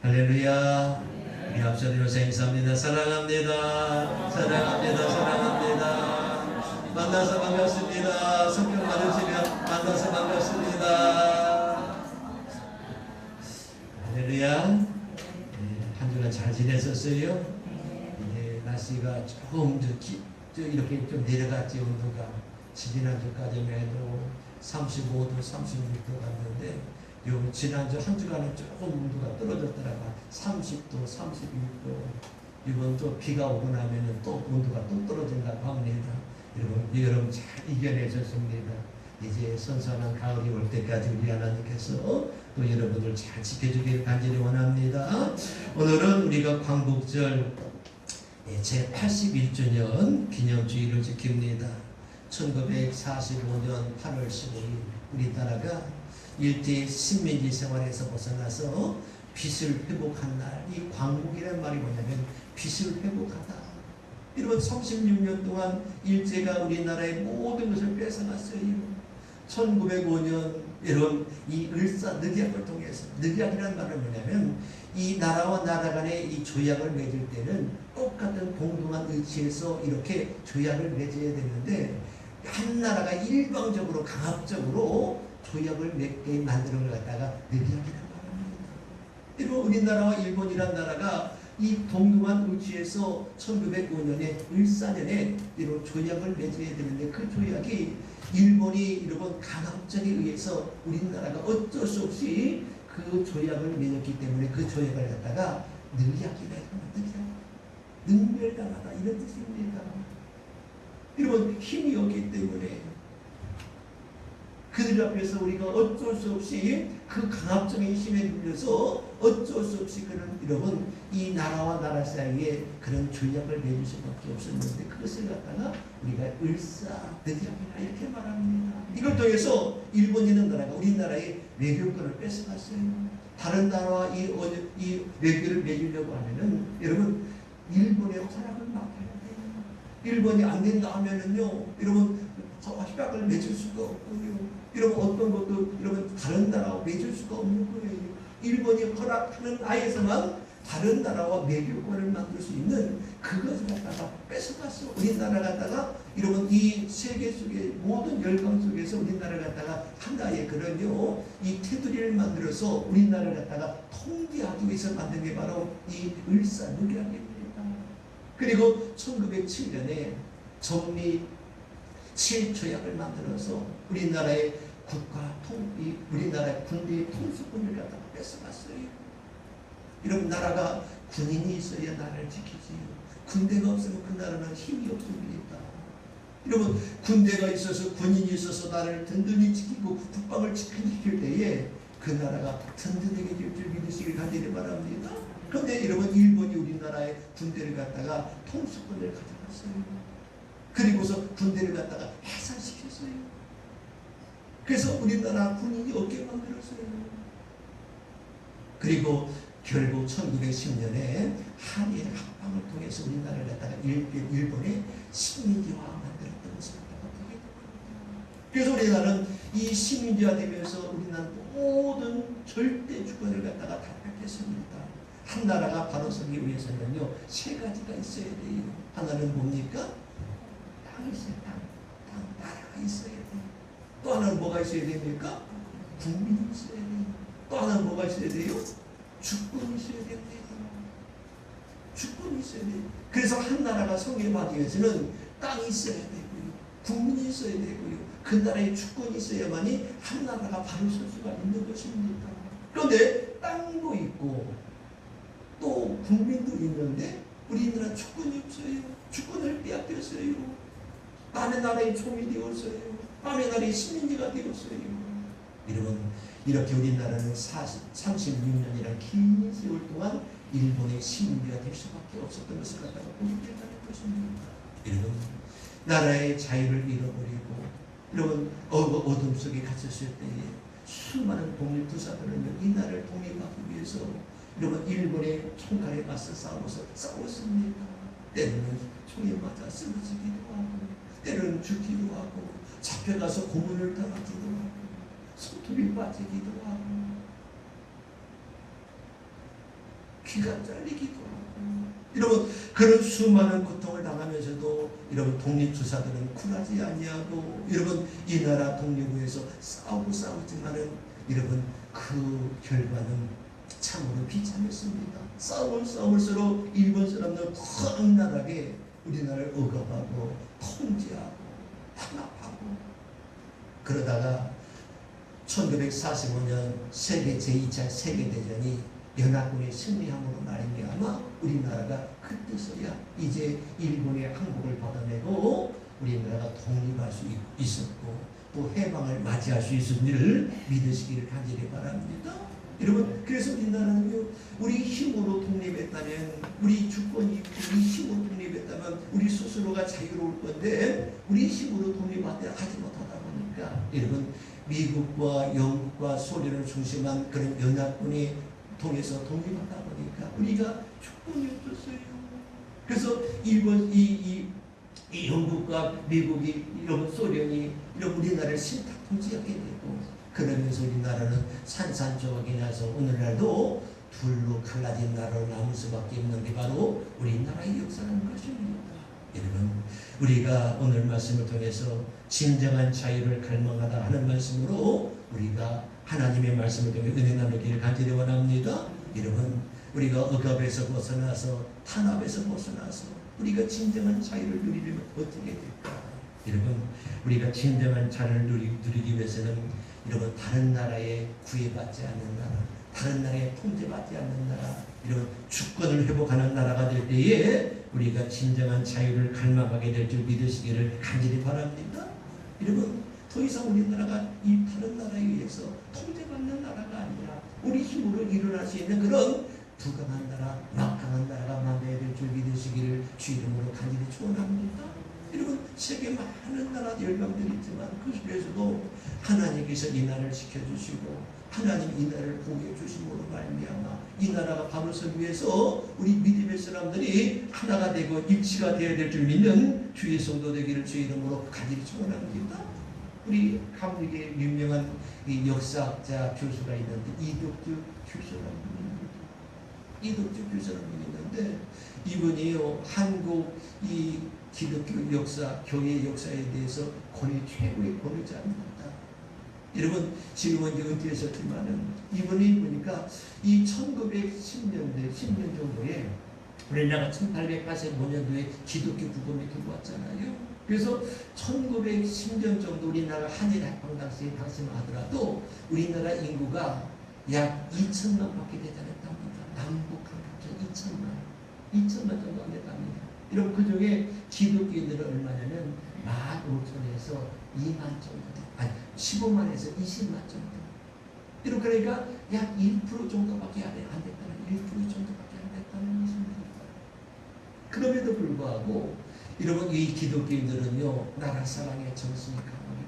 할렐루야. 우리 앞서드려서 행사합니다. 사랑합니다. 사랑합니다. 사랑합니다. 만나서 반갑습니다. 성경 받으시면 만나서 반갑습니다. 할렐루야. 한 주간 잘 지냈었어요? 이제 날씨가 조금 이렇게 좀 내려갔지. 온도가 지난주까지만 해도 35도, 36도 갔는데 요 지난주 한 주간은 조금 온도가 떨어졌더라고요. 30도, 31도. 이번 또 비가 오고 나면은 또 온도가 또 떨어진다고 합니다. 여러분 잘 이겨내셨습니다. 이제 선선한 가을이 올 때까지 우리 하나님께서 또 여러분을 잘 지켜주길 간절히 원합니다. 오늘은 우리가 광복절 제 81주년 기념주의를 지킵니다. 1945년 8월 15일 우리나라가 일제 식민지 생활에서 벗어나서 빚을 회복한 날. 이 광복이라는 말이 뭐냐면 빚을 회복하다. 여러분 36년 동안 일제가 우리나라의 모든 것을 뺏어갔어요. 1905년 여러분 이 을사늑약을 통해서, 늑약이라는 말은 뭐냐면 이 나라와 나라 간의 이 조약을 맺을 때는 똑같은 공동한 의지에서 이렇게 조약을 맺어야 되는데 한 나라가 일방적으로 강압적으로 조약을 맺게 만드는 걸 갖다가 늑약이라고 합니다. 여러분 우리나라와 일본이란 나라가 이 동등한 의지에서 1905년에 을사년에 이런 조약을 맺어야 되는데 그 조약이 일본이 여러분 강압적에 의해서 우리나라가 어쩔 수 없이 그 조약을 맺었기 때문에 그 조약을 갖다가 늑약이라 능멸당하다 이런 뜻입니다. 여러분 힘이 없기 때문에 그들 앞에서 우리가 어쩔 수 없이 그 강압적인 힘에 눌려서 어쩔 수 없이 그런 여러분 이 나라와 나라 사이에 그런 조약을 맺을 수밖에 없었는데 그것을 갖다가 우리가 을사늑약이라 이렇게 말합니다. 이걸 통해서 일본이라는 나라가 우리나라의 외교권을 뺏어갔어요. 다른 나라와 이 외교를 맺으려고 하면은 여러분 일본의 허락을 맡아야 돼요. 일본이 안 된다 하면은요 여러분 협약을 맺을 수가 없고요. 여러분 어떤 것도 여러분 다른 나라와 맺을 수가 없는 거예요. 일본이 허락하는 하에서만 다른 나라와 외교권을 만들 수 있는 그것을 갖다가 뺏어갔어. 우리나라 갖다가 여러분 이 세계 속의 모든 열강 속에서 우리나라를 갖다가 하나의 그런요 이 테두리를 만들어서 우리나라를 갖다가 통제하기 위해서 만든 게 바로 이 을사늑약입니다. 그리고 1907년에 정리 7조약을 만들어서 우리나라의 우리나라의 군대의 통수권을 갖다가 뺏어갔어요. 여러분 나라가 군인이 있어야 나라를 지키지. 군대가 없으면 그 나라는 힘이 없습니다. 여러분 군대가 있어서 군인이 있어서 나라를 든든히 지키고 국방을 지킬 때에 그 나라가 든든하게 될 줄 믿으시길 간절히 바랍니다. 그런데 여러분 일본이 우리나라의 군대를 갖다가 통수권을 가져갔어요. 그리고서 군대를 갖다가 해산시켰어요. 그래서 우리나라 군인이 없게 만들었어요. 그리고 결국 1910년에 한일 합방을 통해서 우리나라를 갖다가 일본의 식민지화 만들었던 것을 갖다가 보게 됩니다. 그래서 우리나라는 이 식민지화 되면서 우리나라는 모든 절대 주권을 갖다가 다 뺏겼습니다. 한 나라가 바로 서기 위해서는요 세 가지가 있어야 돼요. 하나는 뭡니까? 땅이 있어요. 나라가 있어야 돼요. 또 하나는 뭐가 있어야 됩니까? 국민이 있어야 돼요. 또 하나는 뭐가 있어야 돼요? 주권이 있어야 됩니다. 주권이 있어야 돼요. 그래서 한 나라가 성립하기 위해서는 땅이 있어야 되고요. 국민이 있어야 되고요. 그 나라의 주권이 있어야만이 한 나라가 바로 설 수가 있는 것입니다. 그런데 땅도 있고 또 국민도 있는데 우리나라 주권이 없어요. 주권을 빼앗겼어요. 남의 나라의 총이 되었어요. 남의 나라의 식민지가 되었어요. 여러분 이렇게 우리나라는 36년이라는 긴 세월 동안 일본의 식민지가 될 수밖에 없었던 것을 갖다가 보게 된다는 것입니다. 여러분 나라의 자유를 잃어버리고 여러분 어둠 속에 갇혔을 때에 수많은 독립투사들은 이 나라를 독립하기 위해서 여러분 일본의 총칼에 맞서 싸웠습니다. 때로는 총에 맞아 쓰러지기도 하고 때로는 죽기도 하고 잡혀가서 고문을 당하기도 하고 손톱이 빠지기도 하고 귀가 잘리기도 하고, 여러분 그런 수많은 고통을 당하면서도 여러분 독립투사들은 굴하지 아니하고, 여러분 이 나라 독립을 위해서 싸우지만은 여러분 그 결과는 참으로 비참했습니다. 싸울수록 일본 사람들은 광활하게 우리나라를 억압하고 통제하고 탄압하고, 그러다가 1945년 제2차 세계대전이 연합군이 승리함으로 말미암아 우리나라가 그때서야 이제 일본의 항복을 받아내고 우리나라가 독립할 수 있었고 또 해방을 맞이할 수 있음을 믿으시기를 간절히 바랍니다. 여러분 그래서 우리나라는요, 우리 힘으로 독립했다면, 우리 주권이 우리 힘으로 독립했다면 우리 스스로가 자유로울 건데, 우리 힘으로 독립하지 못하다 보니까 여러분 미국과 영국과 소련을 중심한 그런 연합군이 통해서 독립하다 보니까 우리가 주권이 없었어요. 그래서 일본 이 영국과 미국이 이런 소련이 이런 우리나라를 신탁 통치하게 되고, 그러면서 우리나라는 산산조각이 나서 오늘날도 둘로 갈라진 나라로 남을 수밖에 없는 게 바로 우리나라의 역사라는 것입니다. 여러분 우리가 오늘 말씀을 통해서 진정한 자유를 갈망하다 하는 말씀으로 우리가 하나님의 말씀을 통해 은혜 나누기를 간절히 원합니다. 여러분 우리가 억압에서 벗어나서 탄압에서 벗어나서 우리가 진정한 자유를 누리려면 어떻게 될까? 여러분 우리가 진정한 자유를 누리기 위해서는 여러분 다른 나라에 구애받지 않는 나라, 다른 나라에 통제받지 않는 나라, 이런 주권을 회복하는 나라가 될 때에 우리가 진정한 자유를 갈망하게 될 줄 믿으시기를 간절히 바랍니다. 여러분 더 이상 우리나라가 이 다른 나라에 의해서 통제받는 나라가 아니라 우리 힘으로 일어날 수 있는 그런 부강한 나라, 막강한 나라가 만들어야 될 줄 믿으시기를 주 이름으로 간절히 축원합니다. 여러분 세계 많은 나라 열강들이 있지만 그 속에서도 하나님께서 이 나라를 지켜주시고 하나님 이 나라를 보게 주심으로 말미암아 이 나라가 바로 서기 위해서 우리 믿음의 사람들이 하나가 되고 일치가 되어야 될 줄 믿는 주의 성도 되기를 주의 이름으로 간절히 축원합니다. 우리 한국의 유명한 이 역사학자 교수가 있는데 이덕주 교수라는 분입니다. 이덕주 교수라는 분이 있는데 이분이요 한국 이 기독교 역사, 교회 역사에 대해서 거의 최고의 권위자입니다. 여러분 지금은 이제 은퇴하셨지만은 이분이 보니까 이 1910년대 10년 정도에 우리나라가 1885년도에 기독교 구금이 들어왔잖아요. 그래서 1910년 정도 우리나라 한일 합방 당시만 하더라도 우리나라 인구가 약 2천만밖에 되지 않았답니다. 남북 합쳐 2천만 정도 안 됐답니다. 여러분 그 중에 기독교인들은 얼마냐면 15,000에서 2만 정도, 아니 15만에서 20만 정도. 여러분 그러니까 약 1% 정도밖에 안 됐다는, 1% 정도밖에 안 됐다는 것입니다. 그럼에도 불구하고 여러분 이 기독교인들은요 나라 사랑의 정신이 강하기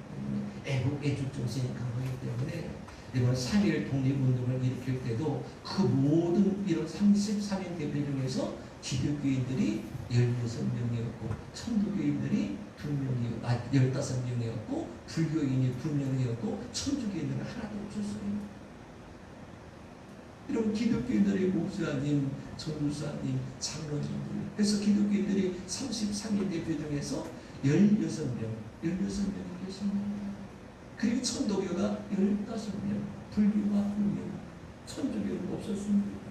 때문에 애국 정신이 강하기 때문에 이번 3.1 독립운동을 일으킬 때도 그 모든 이런 33인 대표 중에서 기독교인들이 16명이었고 천주교인들이 15명이었고 불교인이 2명이었고 천주교인들은 하나도 없었어요. 여러분 기독교인들의 목사님, 전도사님, 장로님들, 그래서 기독교인들이 33인 대표 중에서 16명이 계십니다. 그리고 천도교가 15명, 불교가 2명, 천주교는 없었습니다.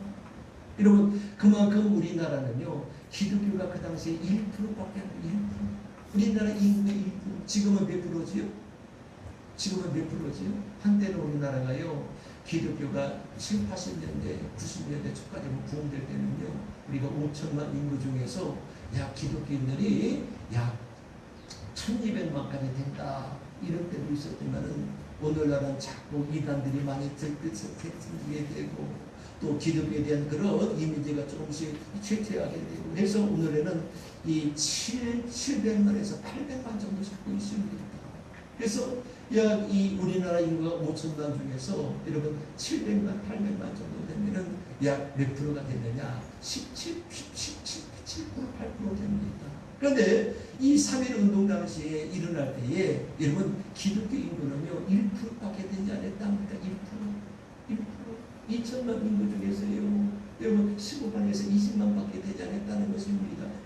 여러분 그만큼 우리나라는요 기독교가 그 당시에 1%밖에 안 돼요. 1%. 우리나라 인구의 1%. 지금은 몇 프로지요? 지금은 몇 프로지요? 한때는 우리나라가요 기독교가 7, 80년대, 90년대 초까지 부흥될 때는요 우리가 5천만 인구 중에서 약 기독교인들이 약 1200만까지 된다 이런 때도 있었지만은 오늘날은 자꾸 이단들이 많이 생기게 되고 또 기독교에 대한 그런 이미지가 조금씩 쇠퇴하게 되고 해서 오늘에는 이 700만에서 800만 정도 잡고 있습니다. 그래서 약 이 우리나라 인구가 5천만 중에서 여러분 700만, 800만 정도 되면은 약 몇 프로가 되느냐? 17, 8% 됩니다. 그런데 이 3.1 운동 당시에 일어날 때에 여러분 기독교 인구는요 1%밖에 되지 않았답니다. 1%. 2천만 인구 중에서요 여러분 15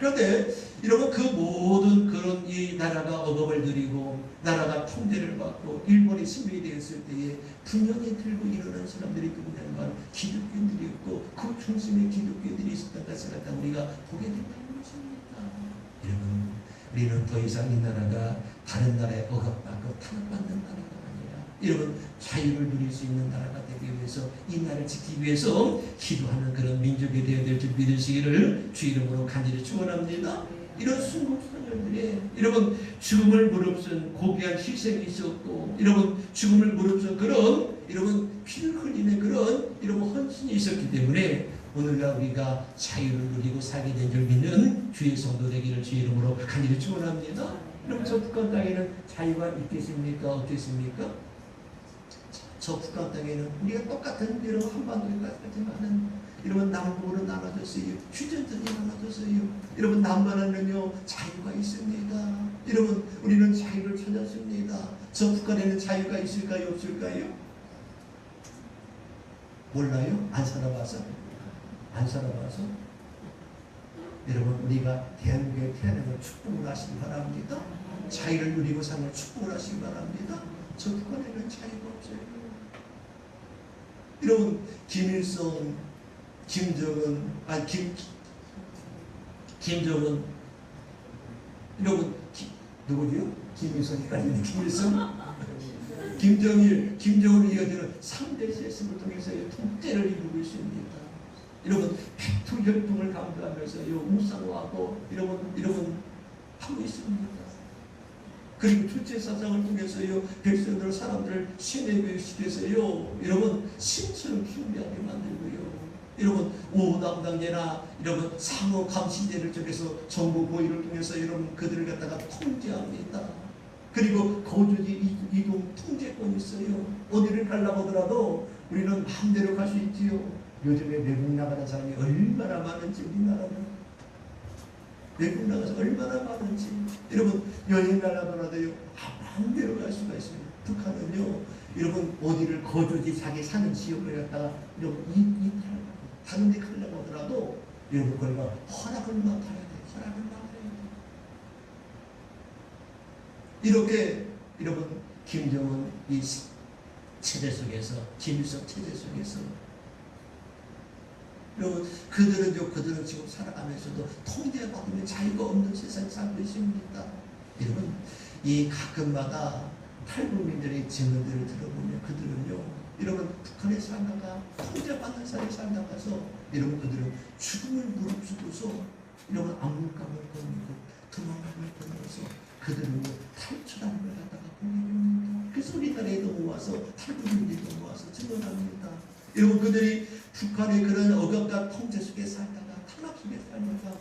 그런데 여러분 그 모든 그런 이 나라가 억압을 누리고 나라가 통제를 받고 일본이 승리되었을 때에 분명히 들고 일어난 사람들이 누구냐면 바로 기독교인들이었고 그 중심에 기독교인들이 있었던 것을 갖다 우리가 보게 된다는 것입니다. 여러분 우리는 더 이상 이 나라가 다른 나라에 억압받고 탄압받는 나라가 아니라 여러분 자유를 누릴 수 있는 나라가 되기 위해서 이 나라를 지키기 위해서 기도하는 그런 민족이 되어야 될 줄 믿으시기를 주 이름으로 간절히 축원합니다. 이런 순국선열들의 여러분 죽음을 무릅쓴 고귀한 희생이 있었고 여러분 죽음을 무릅쓴 그런 여러분 피를 흘리는 그런 여러분 헌신이 있었기 때문에 오늘날 우리가 자유를 누리고 살게 된 줄 믿는 주의 성도 되기를 주 이름으로 간절히 축원합니다. 여러분 저 북한 땅에는 자유가 있겠습니까? 없겠습니까? 저 북한 땅에는 우리가 똑같은 여러분 한반도에 같지만은 여러분 남북으로 나눠졌어요. 휴전선이 나눠졌어요. 여러분 남반에는요 자유가 있습니다. 여러분 우리는 자유를 찾았습니다. 저 북한에는 자유가 있을까요? 없을까요? 몰라요? 안 살아봐서? 안 살아봐서? 여러분 우리가 대한민국에 태어나서 축복을 하시기 바랍니다. 자유를 누리고 사는 축복을 하시기 바랍니다. 저 북한에는 자유가 없어요. 여러분 김일성, 김정은, 김정은, 여러분 누구죠? 김일성이 아니네. 김일성, 김정일, 김정은을 이어지는 3대 세습을 통해서 통제를 이루고 있습니다. 여러분 백투혈통을 강조하면서요 우상화하고 여러분 하고 있습니다. 그리고 주체 사상을 통해서요 백성들 사람들을 세뇌교육시켜서요 여러분 신처럼 숭배하게 만들고요. 여러분 우호당당제나 여러분 상호 감시제를 통해서 정부 고의를 통해서 여러분 그들을 갖다가 통제합니다. 그리고 거주지 이동 통제권이 있어요. 어디를 가려고 하더라도 우리는 마음대로 갈 수 있지요. 요즘에 외국 나가는 사람이 얼마나 많은지 우리나라는 외국 나가서 얼마나 많은지 여러분 여행 가려더라도요 마음대로 갈 수가 있습니다. 북한은요 여러분 어디를 거주지 자기 사는 지역을 갖다가 여러분 다른 데 가려고 하더라도 여러분 거기가 허락을 맡아야 돼요. 허락을 맡아야 돼요. 이렇게 여러분 김정은 이 체제 속에서 김일성 체제 속에서 여러분 그들은 지금 살아가면서도 통제받으면 자유가 없는 세상에 살고 있습니다. 여러분 이 가끔마다 탈북민들의 증언들을 들어보면 그들은요 여러분 북한에 살다가 통제받는 사회에 살다가서 여러분 그들은 죽음을 무릅쓰고서 여러분 압록강을 건너고 도망강을 건너서 그들은 탈출하는 걸 갖다가 보게 됩니다. 그래서 우리나라에 넘어와서 탈북민들이 넘어와서 증언합니다. 여러분 그들이 북한의 그런 억압과 통제 속에 살다가 탄압 속에 살다가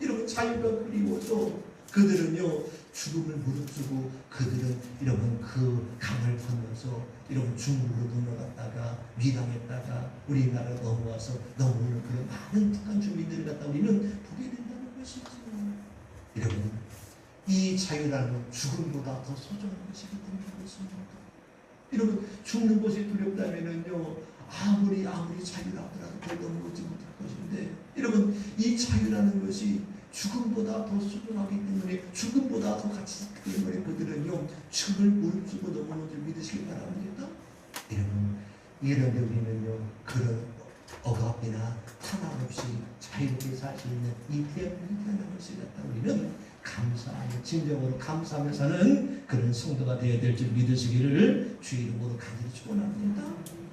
여러분 자유가 그리워서 그들은요 죽음을 무릅쓰고 그들은 여러분 그 강을 건너서 여러분 중국으로 넘어갔다가 위당했다가 우리나라 넘어와서 넘어오는 그런 많은 북한 주민들을 갖다 우리는 보게 된다는 것이죠. 여러분 이 자유라는 건 죽음보다 더 소중한 것이기 때문에 그렇습니다. 여러분 죽는 것이 두렵다면은요 아무리 자유라 하더라도 그걸 넘어오지 못할 것인데 여러분 이 자유라는 것이 죽음보다 더 소중하기 때문에 죽음보다 더 가치 있기 때문에 그들은요 죽음을 무릅쓰고 넘어오는 줄 믿으시기 바랍니다. 여러분 이런데 우리는요 그런 억압이나 탄압 없이 자유롭게 살 수 있는 이 대한민국이 하는 것을 갖다 우리는 감사하며 진정으로 감사하며 사는 그런 성도가 되어야 될 줄 믿으시기를 주 이름으로 간절히 축원합니다.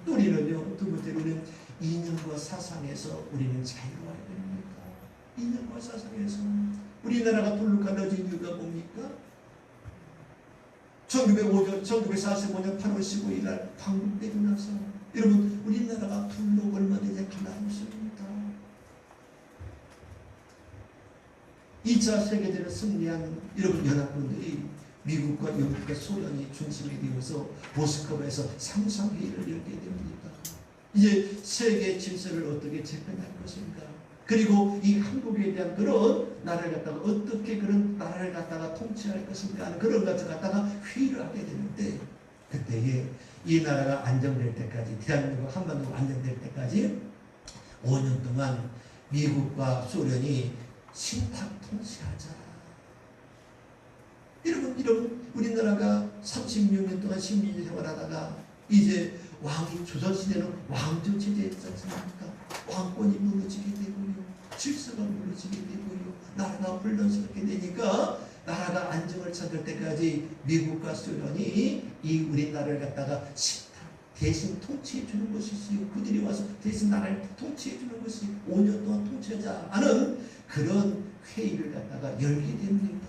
또 우리는요 두 번째로는 이념과 사상에서 우리는 자유로워야 됩니다. 이념과 사상에서 우리나라가 돌로가려진 이유가 뭡니까? 1945년 8월 15일 날 광복되고 나서 여러분 우리나라가 불로 얼마 되지 갈라졌습니다. 2차 세계대전을 승리한 여러분 연합군들이 미국과 영국과 소련이 중심이 되어서 모스크바에서 상상회의를 열게 됩니다. 이제 세계 질서를 어떻게 재편할 것인가? 그리고 이 한국에 대한 그런 나라를 갖다가 어떻게 그런 나라를 갖다가 통치할 것인가 하는 그런 것을 갖다가 회의를 하게 되는데 그때에 이 나라가 안정될 때까지 대한민국 한반도가 안정될 때까지 5년 동안 미국과 소련이 신탁 통치하자. 여러분 우리나라가 36년 동안 식민지 생활하다가 이제 왕이 조선시대는 왕조 체제였지 않습니까? 왕권이 무너지게 되고요, 질서가 무너지게 되고요, 나라가 혼란스럽게 되니까 나라가 안정을 찾을 때까지 미국과 소련이 이 우리나라를 갖다가 대신 통치해 주는 것이지요. 그들이 와서 대신 나라를 통치해 주는 것이 5년 동안 통치하자 하는 그런 회의를 갖다가 열게 됩니다.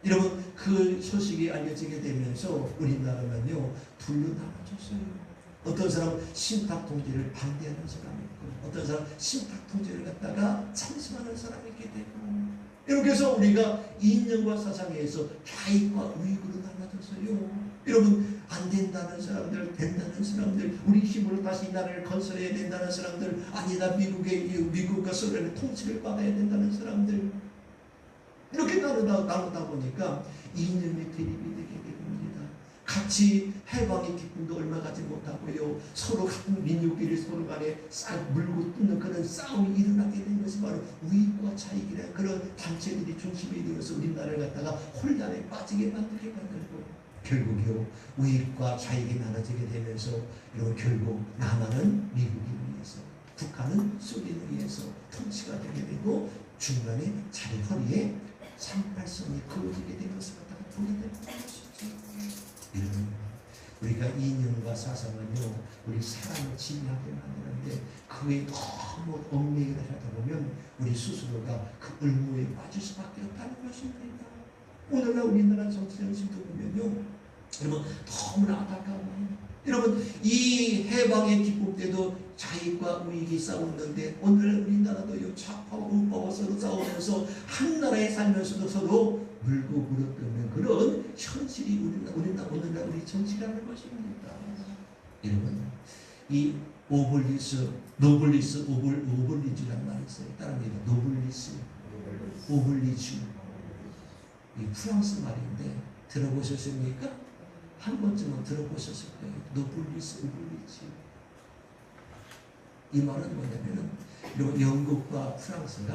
여러분 그 소식이 알려지게 되면서 우리나라는요 둘로 나눠졌어요. 어떤 사람은 신탁 통제를 반대하는 사람이 있고, 어떤 사람은 신탁 통제를 갖다가 찬성하는 사람이 있게 되고, 이렇게 해서 우리가 이념과 사상에 의해서 좌익과 우익으로 나눠졌어요. 여러분 안 된다는 사람들, 된다는 사람들, 우리 힘으로 다시 이 나라를 건설해야 된다는 사람들, 아니다 미국과 소련의 통치를 받아야 된다는 사람들, 이렇게 나누다 보니까 이념의 대립이 되게 됩니다. 같이 해방의 기쁨도 얼마 가지 못하고요, 서로 같은 민족끼리 서로 간에 물고 뜯는 그런 싸움이 일어나게 된 것이 바로 우익과 좌익이라는 그런 단체들이 중심이 되어서 우리나라를 갖다가 혼란에 빠지게 만들게 만들고, 결국요 우익과 좌익이 나눠지게 되면서 이런 결국 남한은 미국에 의해서, 북한은 소련에 의해서 통치가 되게 되고, 중간에 자기 허리에 38선이 그어지게 된 것을 갖다가 보게 되는 것이죠. 우리가 이념과 사상은요 우리 사람을 지배하게 만드는데, 그에 너무 얽매이를 하다 보면 우리 스스로가 그 을무에 빠질 수밖에 없다는 것입니다. 오늘날 우리나라 정치 현실도 보면요 여러분 너무나 안타까워요. 여러분 이 해방의 기쁨 때도 좌익과 우익이 싸웠는데, 오늘 우리나라도요 좌파와 우파와 서로 싸우면서 한 나라에 살면서도 서로 물고 물어뜯는 그런 현실이 오늘날 우리 정치라는 것입니다. 여러분 이 오블리주라는 말이 있어요. 다른 얘기가 오블리주, 이 프랑스 말인데 들어보셨습니까? 한 번쯤은 들어보셨을 거예요. 오블리주. 이 말은 뭐냐면은 영국과 프랑스가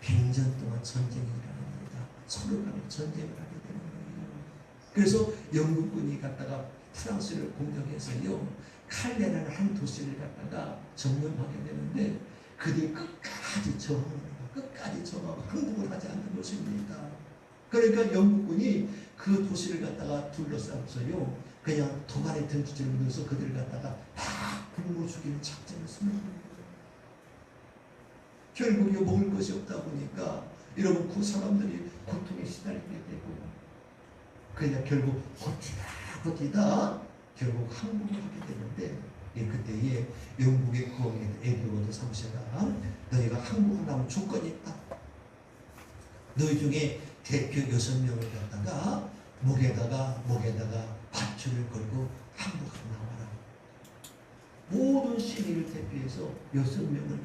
100년 동안 전쟁을 일어납니다. 서로 간에 전쟁을 하게 되는 거예요. 그래서 영국군이 갖다가 프랑스를 공격해서요 칼레라는 한 도시를 갖다가 점령하게 되는데, 그들이 끝까지 저항하고 항복을 하지 않는 것입니다. 그러니까 영국군이 그 도시를 갖다가 둘러싸고서요 그냥 도발의 등지를 넣어서 그들을 갖다가 다 굶어 죽이는 작전을 쓰는 거예요. 결국 먹을 것이 없다 보니까 여러분 그 사람들이 고통에 시달리게 되고, 그냥 결국 버티다 결국 항복을 하게 되는데, 그때에 영국의 국왕인 에드워드 3세가 너희가 항복하려면 조건이 있다. 너희 중에 대표 6명을 갖다가 목에다가 밧줄을 걸고 항복하고 나와라. 모든 시민을 대표해서 6명을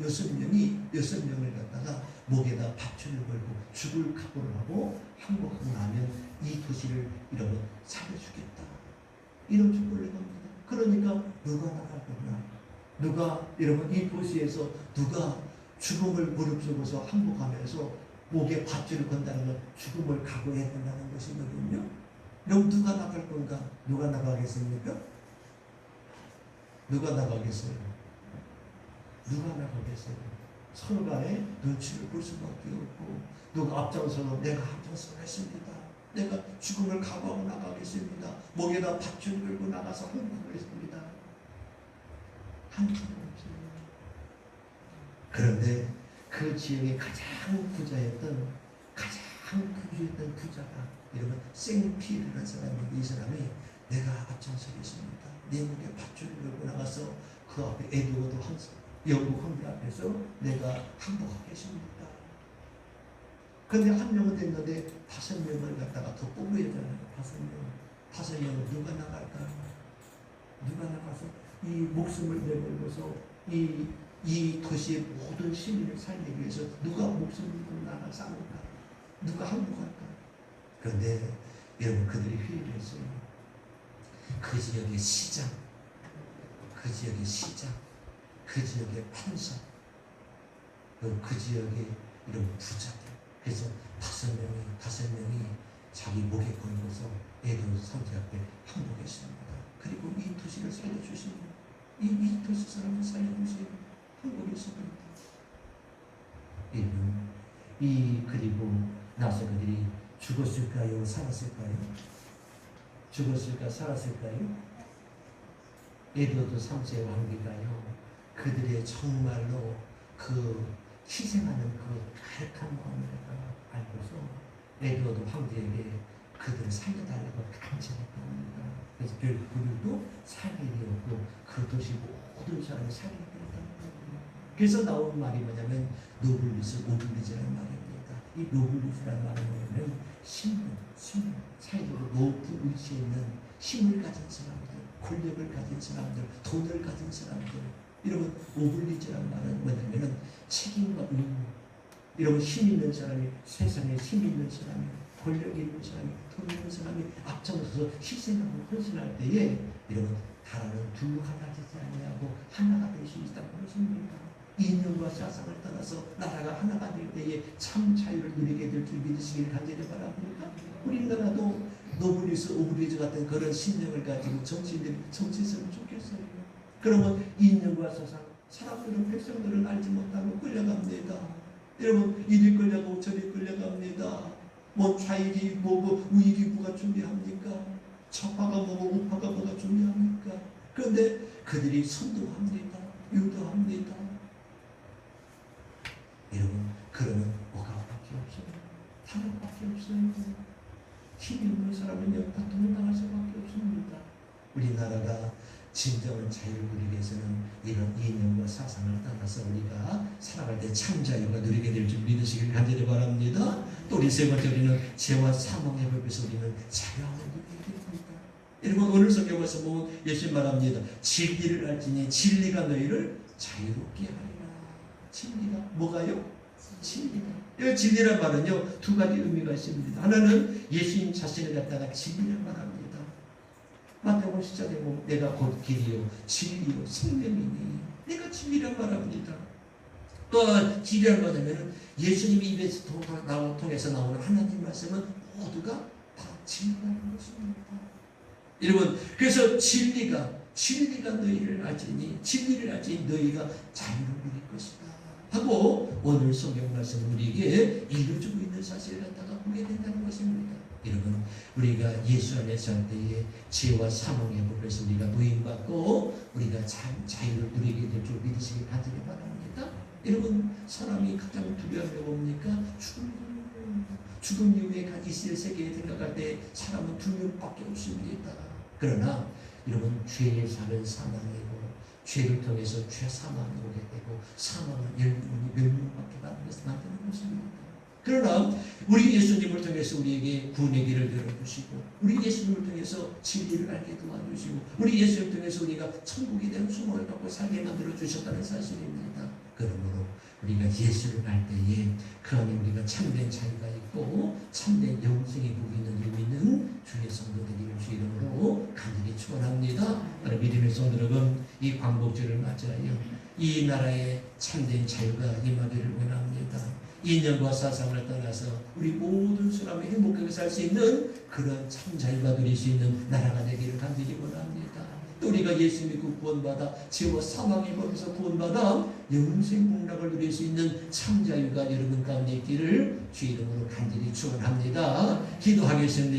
갖다가 목에다 밧줄을 걸고 죽을 각오를 하고 항복하고 나면 이 도시를 여러분 살려주겠다. 이런 조건을 겁니다. 그러니까 누가 나갈 거냐? 누가 여러분 이 도시에서 누가 죽음을 무릅쓰고서 항복하면서 목에 밧줄을 건다는 건 죽음을 각오해야 된다는 것이거든요. 그럼 누가 나갈 건가? 누가 나가겠습니까? 누가 나가겠어요? 서로 간에 눈치를 볼 수밖에 없고, 누가 앞장서서 내가 앞장서겠습니다. 내가 죽음을 각오하고 나가겠습니다. 목에다 밧줄 걸고 나가서 항복하겠습니다. 한 사람 없어요. 그런데 그 지역의 가장 부자였던 부자가 여러분 생피르라는 사람이, 이 사람이 내가 앞장서겠습니다. 내 목에 밧줄을 걸고 나가서 그 앞에 에드워드 영국 황제 앞에서 내가 항복하겠습니다. 그런데 한 명은 됐는데 5명을 갖다가 더 뽑아야 되잖아요. 5명은 누가 나갈까? 누가 나가서 이 목숨을 내걸고서 이 도시의 모든 시민을 살리기 위해서 누가 목숨을 걸고 나가 싸울까? 누가 항복할까? 그런데 여러분 그들이 회의를 했어요. 그 지역의 시장, 그 지역의 판사, 그 지역의 이런 부자들, 그래서 다섯 명이 자기 목에 걸려서 에돔 상제 앞에 항복했습니다. 그리고 이 도시를 살려주신 이 도시 사람을 살려주신 항복했습니다. 그리고 나서 그들이 죽었을까요? 살았을까요? 죽었을까? 살았을까요? 에도드 3세 왕비가요, 그들의 정말로 그 희생하는 그 가득한 마음을 알고서 에도드 황제에게 그들을 살려달라고 간청했다고 합니다. 그래서 결국 그들도 살게 되었고 그 도시 모든 사람이 살게 되었다는 겁니다. 그래서 나온 말이 뭐냐면 노블리스, 오블리즈라는 말입니다. 이 노블리스라는 말은 뭐냐면 사회적으로 높은 위치에 있는 힘을 가진 사람들, 권력을 가진 사람들, 돈을 가진 사람들. 여러분, 오블리즈라는 말은 뭐냐면은 책임과 의무. 여러분, 힘 있는 사람이, 세상에 힘 있는 사람이, 권력이 있는 사람이, 돈 있는 사람이 앞장서서 희생하고 헌신할 때에 여러분, 나라는 둘로 갈라지지 아니하고 하나가 될 수 있다고 그러십니다. 이념과 사상을 떠나서 나라가 하나가 될 때에 참 자유를 누리게 될 줄 믿으시길 간절히 바랍니다. 우리나라도 노블리스, 오블리즈 같은 그런 신념을 가지고 정치인들이 정치했으면 좋겠어요. 그러면 이념과 사상, 사람들은, 백성들은 알지 못하고 끌려갑니다. 여러분, 이리 끌려가고 저리 끌려갑니다. 뭐 좌익이 뭐고 우익이 뭐가 중요합니까? 좌파가 뭐고 우파가 뭐가 중요합니까? 그런데 그들이 선동합니다. 유도합니다. 여러분, 그러면 억압밖에 없어요. 타락밖에 없어요. 힘이 없는 사람은 여기다 도망당할 수밖에 없습니다. 우리나라가 진정한 자유를 누리기 위해서는 이런 이념과 사상을 따라서 우리가 살아갈 때 참 자유가 누리게 될 줄 믿으시길 간절히 바랍니다. 또 우리 세 번째, 우리는 죄와 사망의 법에서 우리는 자유함을 누리게 됩니다. 여러분, 오늘 성경 말씀 보면 예수님 말합니다. 진리를 알지니 진리가 너희를 자유롭게 하리라. 진리가 뭐가요? 진리가. 이 진리란 말은요, 두 가지 의미가 있습니다. 하나는 예수님 자신을 갖다가 진리란 말합니다. 마태복음 10장에 보면 내가 곧 길이요 진리요 생명이니, 내가 진리란 말합니다. 또 진리란 말하면 예수님이 입에서 통해서 나오는 하나님 말씀은 모두가 다 진리라는 것입니다. 여러분, 그래서 진리가 너희를 알지니, 진리를 알지니 너희가 자유를 누릴 것이다 하고 오늘 성경 말씀은 우리에게 이루어지고 있는 사실을 갖다가 보게 된다는 것입니다. 여러분, 우리가 예수 안에 살 때에 죄와 사망의 법에서 우리가 노임받고 우리가 자유를 누리게 될 줄 믿으시기 간절히 바랍니다. 여러분, 사람이 가장 두려운 게 뭡니까? 죽음 이후에 있을 세계에 생각할 때 사람은 두 명밖에 없습니다. 그러나 여러분, 죄의 사는 사망이고 죄를 통해서 죄 사망이 오게 되고 사망은 멸망밖에 만드는 것입니다. 그러나 우리 예수님을 통해서 우리에게 구원의 길을 열어주시고 우리 예수님을 통해서 진리를 알게 도와주시고 우리 예수님을 통해서 우리가 천국에 대한 소망을 갖고 살게 만들어주셨다는 사실입니다. 그러므로 우리가 예수를 알 때에 그 안에 우리가 참된 자유가 있고 참된 영생의 복이 있는 줄 믿는 주의 성도들이 주 이름으로 간절히 축원합니다. 믿음의 성도 여러분, 이 광복절을 맞이하여 이 나라에 참된 자유가 임하기를 원합니다. 이념과 사상을 떠나서 우리 모든 사람이 행복하게 살 수 있는 그런 참 자유가 누릴 수 있는 나라가 되기를 간절히 원합니다. 또 우리가 예수 믿고 구원받아 죄와 사망의 법에서 구원받아 영생 복락을 누릴 수 있는 참 자유가 여러분 가운데 있기를 주 이름으로 간절히 축원합니다. 기도하겠습니다.